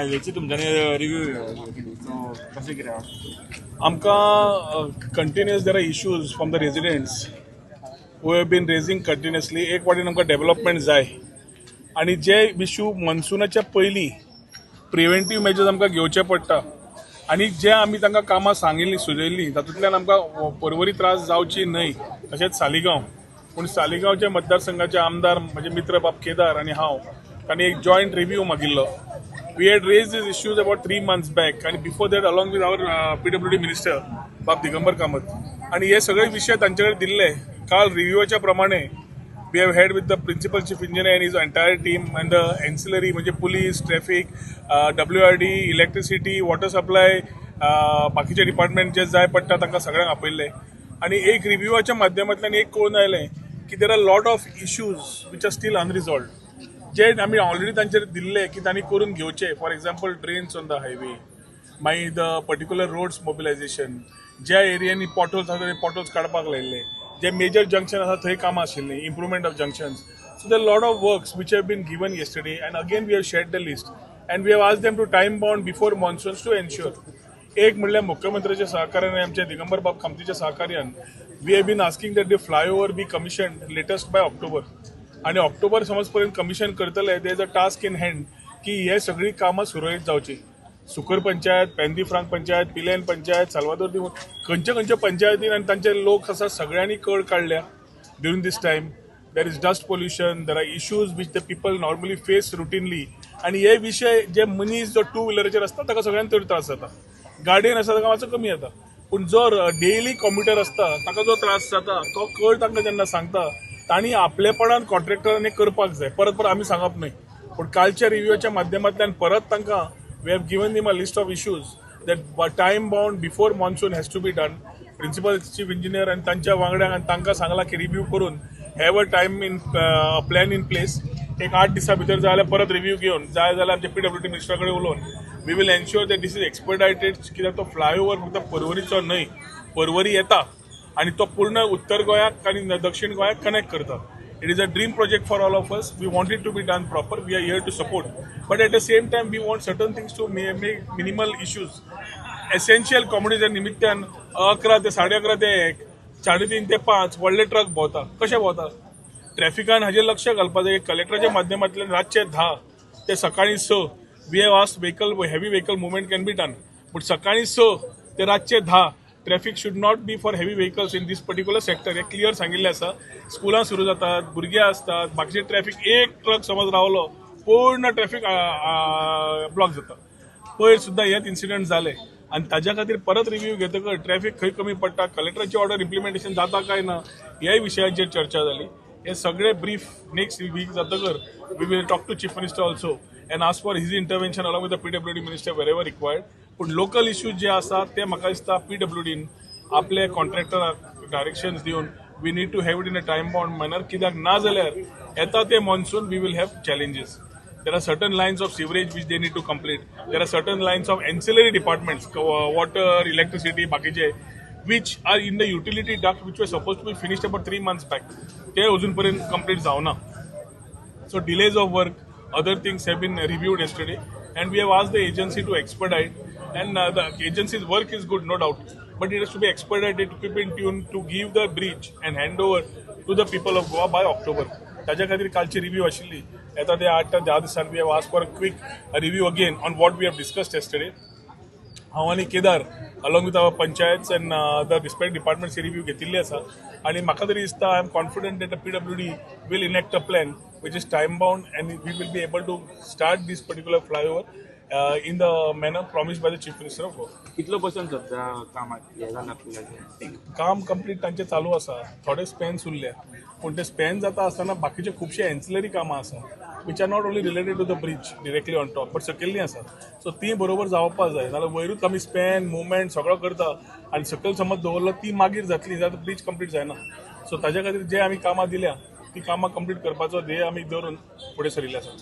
हायवेची तुमच्यानी review so कशें कितें आमकां continuous there are issues from the residents who have been raising continuously. एक वाटेन आमकां डेव्हलपमेंट जाय आनी जे इश्यू मनसुनाच्या पयलीं प्रिव्हेंटीव मेजर्स आमकां घेवचे पडटा आनी जे आमी तांकां कामां सांगिल्लीं सुचयल्लीं तातूंतल्यान आमकां परवरी त्रास जावची न्हय. तशेंच सालिगांव पूण सालिगांवचे मतदारसंघाचे आमदार म्हजे मित्र बाब केदार आनी हांव तांणी एक जॉयंट रिव्यू मागिल्लो. We had raise these issues about 3 months back आनी before that along with our PWD minister बाब दिगंबर कामत आनी हे सगळे विशय तांचे कडेन दिल्ले. काल रिव्यूच्या प्रमाणे we have had with the principal chief engineer and his entire team and the ancillary म्हणजे police, traffic, WRD, electricity, water supply, बाकीचे डिपार्टमेंट जे जाय पडटा तांकां सगळ्यांक आपयल्ले आनी एक रिव्यूच्या माध्यमांतल्यान एक कळून आयलें की there are lot of issues which are still अनरिजॉल्वड जे आमी ऑलरेडी तांचेर दिल्ले की तांणी करून घेवचे. For example drains on the highway, मागीर द पर्टिक्युलर रोड्स मोबिलायझेशन, ज्या एरियांनी पॉटहोल्स आसा ते पॉटहोल्स काडपाक लायिल्ले, जे मेजर जंक्शन आसा थंय कामां आशिल्लीं, improvement of junctions. So there lot of works which have been given yesterday and again we have shared the list and we have asked them to time bound before monsoons to ensure. एक म्हणल्यार मुख्यमंत्र्याच्या सहकार्यान आनी आमच्या दिगंबर बाब कामतीच्या सहकार्यान we have been asking that the flyover be commission latest by October आनी October समज पर्यंत कमिशन करतले. There is a task in hand की हे सगळीं कामां सुरळीत जावची. सुकर पंचायत, पेंदी फ्रांक पंचायत, पिलेन पंचायत, साल्वादोर दिवून खंयचे खंयचे पंचायतीन आनी तांचे लोक आसा सगळ्यांनी कळ काडल्या during this time. There is dust pollution, there are issues which the people normally face routinely आनी हे विशय जे मनीस जो टू व्हिलराचेर आसता ताका सगळ्यांक चड त्रास जाता. गाडयेन आसा ताका मातसो कमी जाता पूण जो डेली कॉम्प्युटर आसता ताका जो त्रास जाता तो कळ तांकां जेन्ना सांगता तांणी आपलेपणान कॉन्ट्रॅक्टरांनी करपाक जाय. परत परत आमी सांगप न्हय पूण कालच्या रिव्यूच्या माध्यमांतल्यान परत तांकां we have given them a list of issues that time bound before monsoon has to be done. Principal chief engineer and तांच्या वांगड्यांक आनी तांकां सांगला की रिव्यू करून have a time in plan in place. एक 8 दिसां भितर जाय जाल्यार परत रिव्यू घेवन जाय जाल्यार आमच्या PWD मिनिस्टरा कडेन उलोवन we will ensure that these is expedited. कित्याक तो फ्लायओव्हर फक्त परवरीचो न्हय, परवरी येता आनी तो पूर्ण उत्तर गोंयाक आनी दक्षिण गोंयाक कनेक्ट करता. It is a dream project for all of us. We want it to be done proper. We are here to support. But at the same time, we want certain things to make minimal issues. Essential commodities निमित्तान 11 ते 11:30 ते 1, 3:30 ते 5 व्हडले truck भोंवता. कशे भोंवता? ट्रॅफिकान हाजेर लक्ष घालपाक जाय. कलेक्टराच्या माध्यमांतल्यान रातचे 10 ते सकाळी 6 we have asked heavy vehicle movement can be done. But सकाळी 6 ते रातचे 10 traffic should not be for heavy vehicles in this particular sector. हे क्लियर सांगिल्लें आसा. स्कुलां सुरू जातात, भुरगे असतात, बाकीचे ट्रॅफिक एक ट्रक समज रावलो पूर्ण ट्रॅफिक ब्लॉक जाता. पयर सुद्दां हेच इन्सिडंट जाले आनी ताज्या खातीर परत रिव्यू घेतकच ट्रॅफिक खंय कमी पडटा, कलेक्टराची ऑर्डर इम्प्लिमेंटेशन जाता काय ना ह्याय विशयाचेर चर्चा जाली. हे सगळे ब्रीफ नेक्स्ट वीक जातकर we will talk to chief minister also and ask for his intervention along with the PWD minister wherever required. पूण लोकल इश्यूज जे आसा ते म्हाका दिसता PWDन आपले कॉन्ट्रॅक्टराक डायरेक्शन्स दिवन we need to have it in a time bound manner. कित्याक ना जाल्यार येता ते monsoon we will have challenges. There are certain lines of sewerage which they need to complete. There are certain lines of ancillary departments water, electricity, बाकीचे which are in the utility duct which were supposed to be finished about 3 months back. ते अजूनपर्यंत complete जावना. So delays of work, other things have been reviewed yesterday and we have asked the agency to expedite and the agency's work is good, no doubt, but it has to be expedited to keep in tune to give the bridge and hand over to the people of Goa by October. ताज्या खातीर कालची review आशिल्ली. येता ते 8 ते 10 दिसांनी we have asked for a quick review again on what we have discussed yesterday. हांव आनी Kedar along with our panchayats and the respect departments review घेतिल्ली आसा आनी म्हाका तरी दिसता I am confident that the PWD will enact a plan which is time bound and we will be able to start this particular flyover in the manner promised by the chief minister of Goa. कितलो percent सध्या कामाक हे जालां आपल्याचें? काम complete तांचें चालू आसा. थोडे स्पॅन्स उरल्या पूण ते स्पॅन जाता आसतना बाकीचे खुबशे एन्सिलरी कामां आसा which are not only related to the bridge directly on top but सकयल्लीं आसा. सो ती बरोबर जावपाक जाय. नाल्यार वयरूच आमी स्पॅन मुवमेंट सगळो करता आनी सकयल समज दवरलो ती मागीर जातली जाल्यार ब्रिज कंप्लीट जायना. सो ताज्या खातीर जे आमी कामां दिल्या ती कामां कंप्लीट करपाचो ध्येय आमी धरून फुडें सरिल्ले आसा.